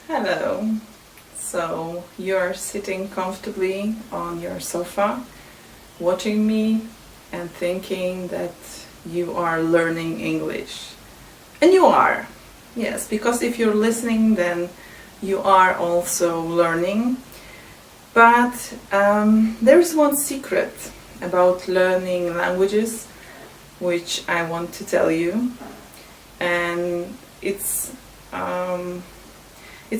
Hello. So you're sitting comfortably on your sofa, watching me and thinking that you are learning English. And you are. Yes, because if you're listening, then you are also learning. But there's one secret about learning languages which I want to tell you, and it's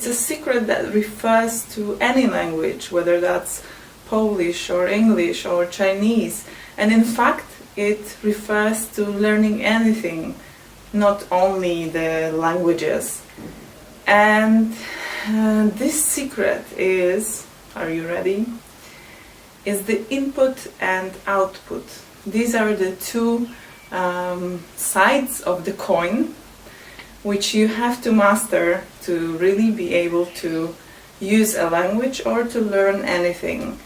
a secret that refers to any language, whether that's Polish or English or Chinese, and in fact it refers to learning anything, not only the languages. And this secret is, are you ready? Is the input and output. These are the two sides of the coin which you have to master to really be able to use a language or to learn anything.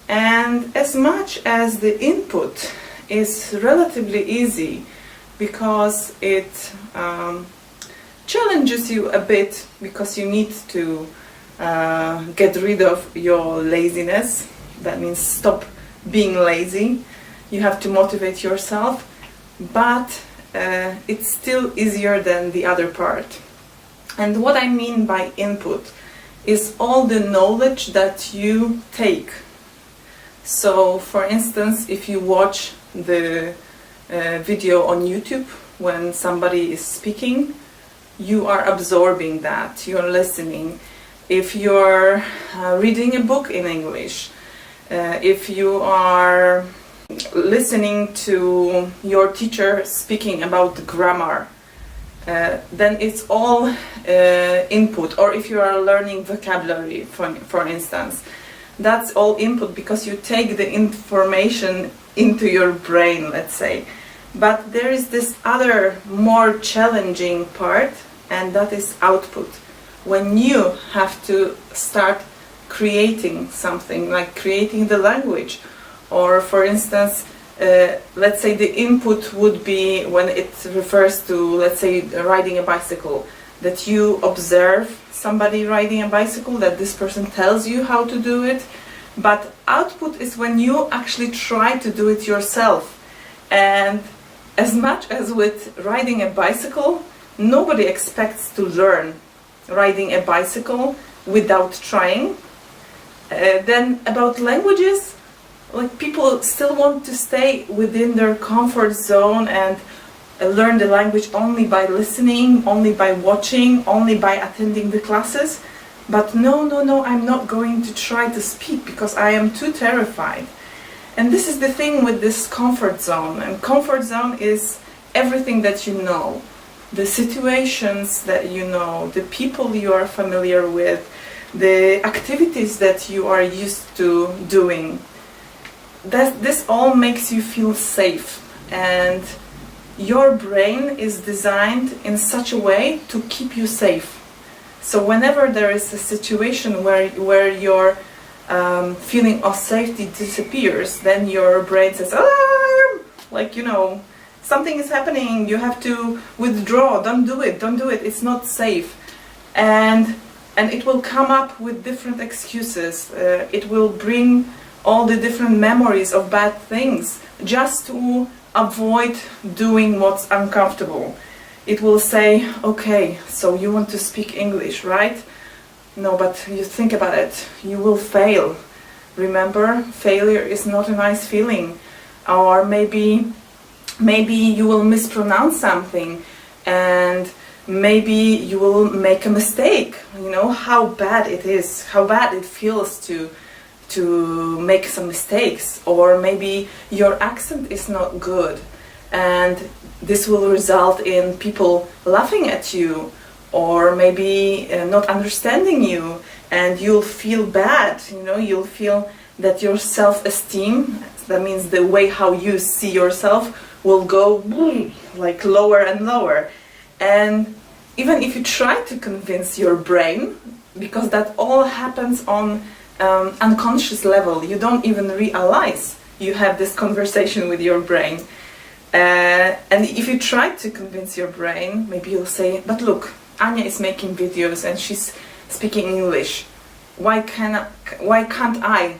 And as much as the input is relatively easy because it challenges you a bit, because you need to get rid of your laziness. That means stop being lazy. You have to motivate yourself, but it's still easier than the other part. And what I mean by input is all the knowledge that you take. So for instance, if you watch the video on YouTube when somebody is speaking, you are absorbing that, you're listening. If you're reading a book in English, if you are listening to your teacher speaking about grammar, then it's all input. Or if you are learning vocabulary, for instance, that's all input because you take the information into your brain, let's say. But there is this other more challenging part, and that is output. When you have to start creating something, like creating the language. Or for instance, let's say the input would be when it refers to, let's say, riding a bicycle, that you observe somebody riding a bicycle, that this person tells you how to do it. But output is when you actually try to do it yourself. And as much as with riding a bicycle, nobody expects to learn riding a bicycle without trying. Then about languages, like people still want to stay within their comfort zone and learn the language only by listening, only by watching, only by attending the classes. But no, I'm not going to try to speak because I am too terrified. And this is the thing with this comfort zone. And comfort zone is everything that you know, the situations that you know, the people you are familiar with, the activities that you are used to doing. This all makes you feel safe, and your brain is designed in such a way to keep you safe. So whenever there is a situation where your feeling of safety disappears, then your brain says, alarm! Like, you know, something is happening, you have to withdraw, don't do it, it's not safe. And it will come up with different excuses. It will bring all the different memories of bad things just to avoid doing what's uncomfortable. It will say, okay, so you want to speak English, right? No, but you think about it, you will fail. Remember, failure is not a nice feeling. Or maybe you will mispronounce something, and maybe you will make a mistake. You know how bad it is, how bad it feels to make some mistakes. Or maybe your accent is not good, and this will result in people laughing at you, or maybe not understanding you, and you'll feel bad. You know, you'll feel that your self-esteem, that means the way how you see yourself, will go like lower and lower. And even if you try to convince your brain, because that all happens on unconscious level, you don't even realize you have this conversation with your brain. And if you try to convince your brain, maybe you'll say, but look, Anya is making videos and she's speaking English. Why can't I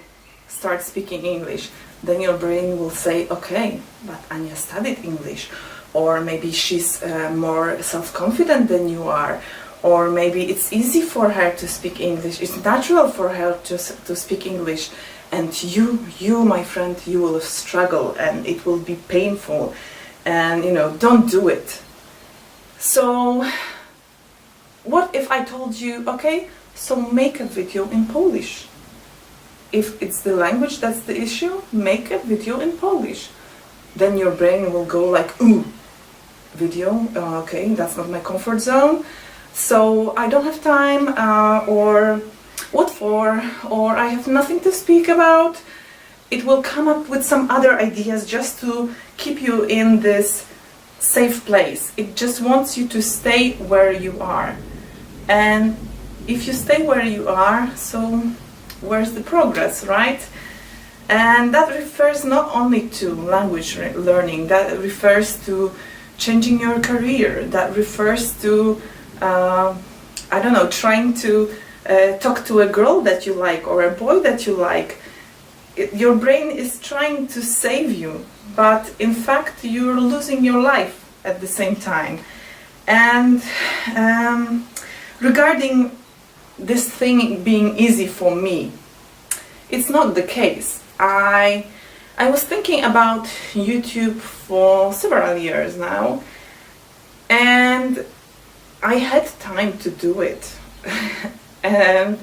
start speaking English? Then your brain will say, okay, but Ania studied English, or maybe she's more self-confident than you are, or maybe it's easy for her to speak English, it's natural for her to speak English, and you, my friend, you will struggle and it will be painful, and don't do it. So what if I told you, okay, so make a video in Polish? If it's the language that's the issue, make a video in Polish. Then your brain will go like, ooh, video, okay, that's not my comfort zone, so I don't have time, or what for, or I have nothing to speak about. It will come up with some other ideas just to keep you in this safe place. It just wants you to stay where you are. And if you stay where you are, so where's the progress, right? And that refers not only to language learning, that refers to changing your career, that refers to, I don't know, trying to talk to a girl that you like or a boy that you like. Your brain is trying to save you, but in fact you're losing your life at the same time. And regarding this thing being easy for me, it's not the case. I was thinking about YouTube for several years now, and I had time to do it. and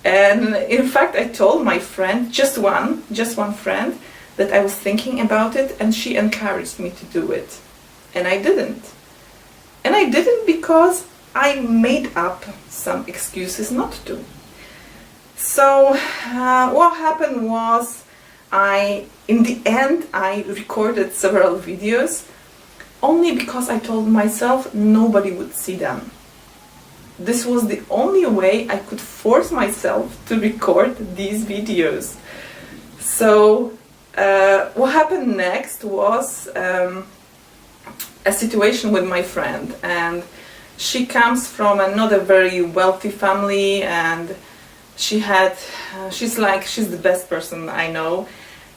in fact I told my friend, just one friend, that I was thinking about it, and she encouraged me to do it. And I didn't. And I didn't because I made up some excuses not to. So what happened was, in the end I recorded several videos only because I told myself nobody would see them. This was the only way I could force myself to record these videos. So what happened next was a situation with my friend, and she comes from another very wealthy family, and she's the best person I know,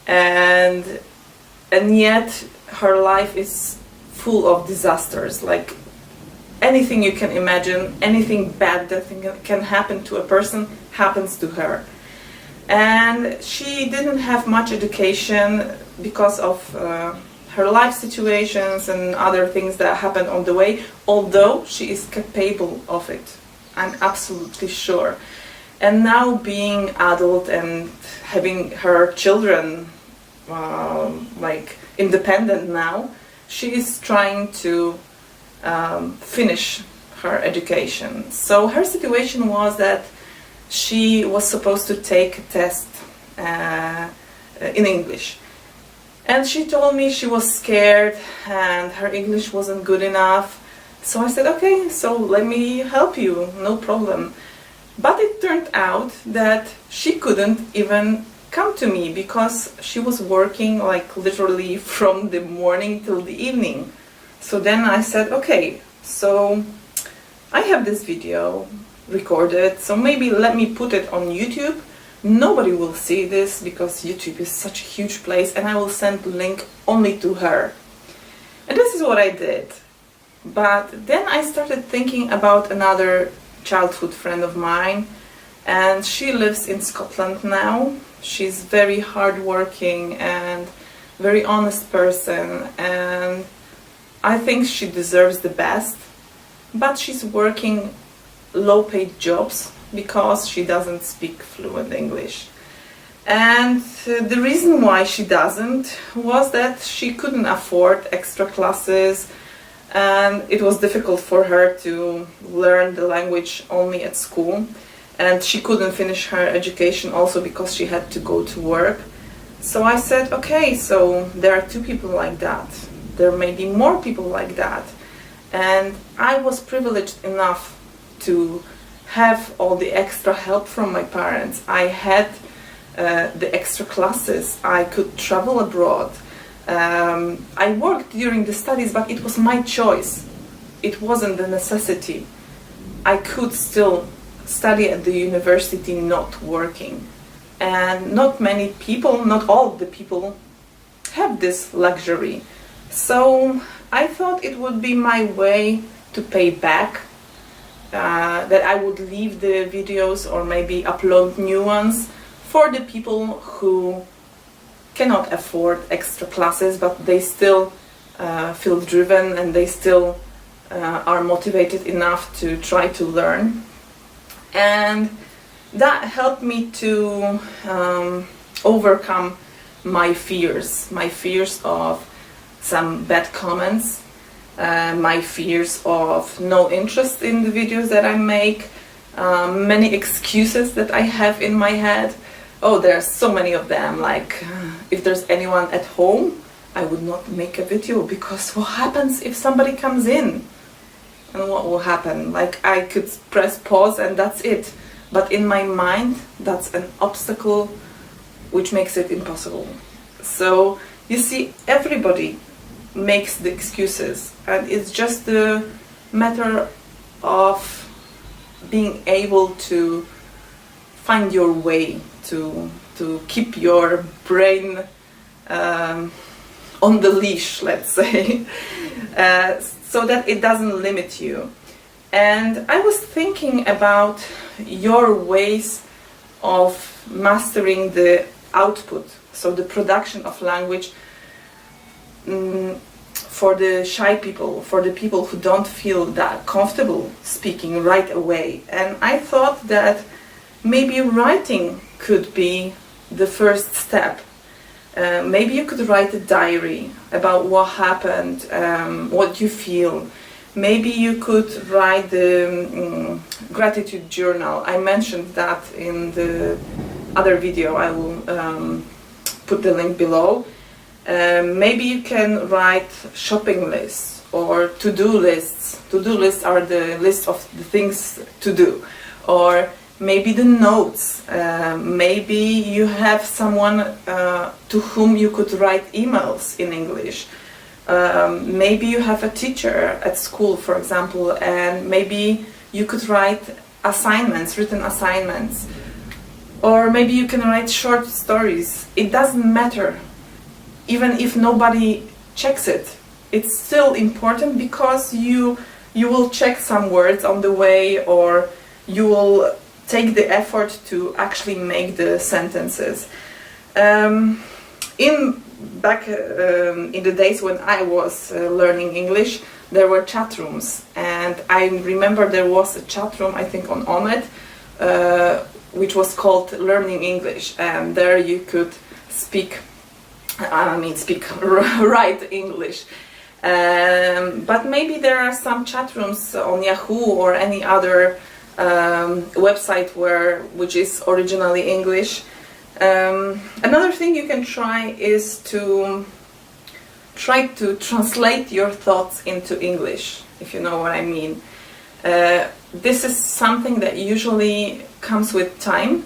and yet her life is full of disasters. Like anything you can imagine, anything bad that can happen to a person happens to her. And she didn't have much education because of her life situations and other things that happened on the way, although she is capable of it, I'm absolutely sure. And now being adult and having her children like independent now, she is trying to finish her education. So her situation was that she was supposed to take a test in English. And she told me she was scared and her English wasn't good enough. So I said, okay, so let me help you, no problem. But it turned out that she couldn't even come to me because she was working like literally from the morning till the evening. So then I said, okay, so I have this video recorded, so maybe let me put it on YouTube. Nobody will see this because YouTube is such a huge place, and I will send the link only to her. And this is what I did. But then I started thinking about another childhood friend of mine, and she lives in Scotland now. She's very hardworking and very honest person, and I think she deserves the best, but she's working low-paid jobs because she doesn't speak fluent English. And the reason why she doesn't was that she couldn't afford extra classes, and it was difficult for her to learn the language only at school, and she couldn't finish her education also because she had to go to work. So I said, okay, so there are two people like that. There may be more people like that. And I was privileged enough to have all the extra help from my parents. I had the extra classes. I could travel abroad. I worked during the studies, but it was my choice. It wasn't the necessity. I could still study at the university not working. And not many people, not all the people, have this luxury. So I thought it would be my way to pay back, that I would leave the videos or maybe upload new ones for the people who cannot afford extra classes, but they still feel driven and they still are motivated enough to try to learn. And that helped me to overcome my fears of some bad comments, my fears of no interest in the videos that I make, many excuses that I have in my head. Oh, there are so many of them, like if there's anyone at home, I would not make a video because what happens if somebody comes in? And what will happen? Like, I could press pause and that's it. But in my mind, that's an obstacle which makes it impossible. So, you see, everybody makes the excuses, and it's just a matter of being able to find your way, to keep your brain on the leash, let's say, so that it doesn't limit you. And I was thinking about your ways of mastering the output, so the production of language, for the shy people, for the people who don't feel that comfortable speaking right away. And I thought that maybe writing could be the first step. Maybe you could write a diary about what happened, what you feel. Maybe you could write the gratitude journal. I mentioned that in the other video. I will put the link below. Maybe you can write shopping lists or to-do lists. To-do lists are the list of the things to do. Or maybe the notes. Maybe you have someone to whom you could write emails in English. Maybe you have a teacher at school, for example, and maybe you could write assignments, written assignments. Or maybe you can write short stories. It doesn't matter. Even if nobody checks it, it's still important because you will check some words on the way, or you will take the effort to actually make the sentences. Back in the days when I was learning English, there were chat rooms, and I remember there was a chat room, I think on Onet, which was called Learning English, and there you could write English. But maybe there are some chat rooms on Yahoo or any other website which is originally English. Another thing you can try is to try to translate your thoughts into English, if you know what I mean. This is something that usually comes with time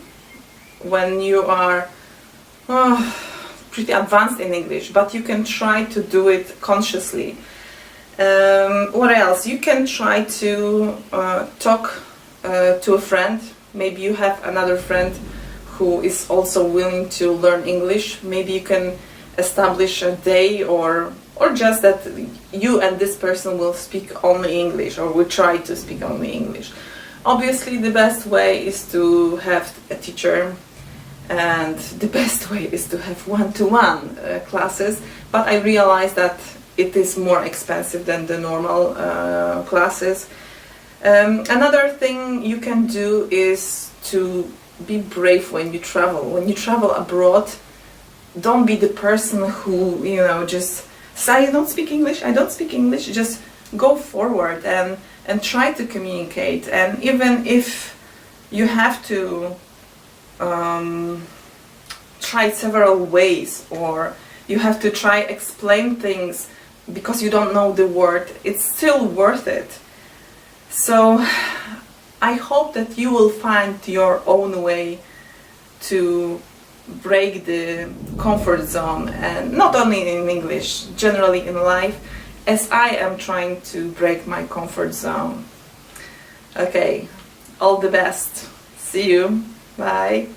when you are pretty advanced in English, but you can try to do it consciously. What else? You can try to talk to a friend. Maybe you have another friend who is also willing to learn English. Maybe you can establish a day or just that you and this person will speak only English, or will try to speak only English. Obviously the best way is to have a teacher, and the best way is to have one-to-one classes, but I realized that it is more expensive than the normal classes. Another thing you can do is to be brave when you travel. When you travel abroad, don't be the person who, just say, I don't speak English, I don't speak English. Just go forward and try to communicate. And even if you have to try several ways, or you have to try explain things because you don't know the word, it's still worth it. So I hope that you will find your own way to break the comfort zone, and not only in English, generally in life, as I am trying to break my comfort zone. Okay, all the best. See you. Bye.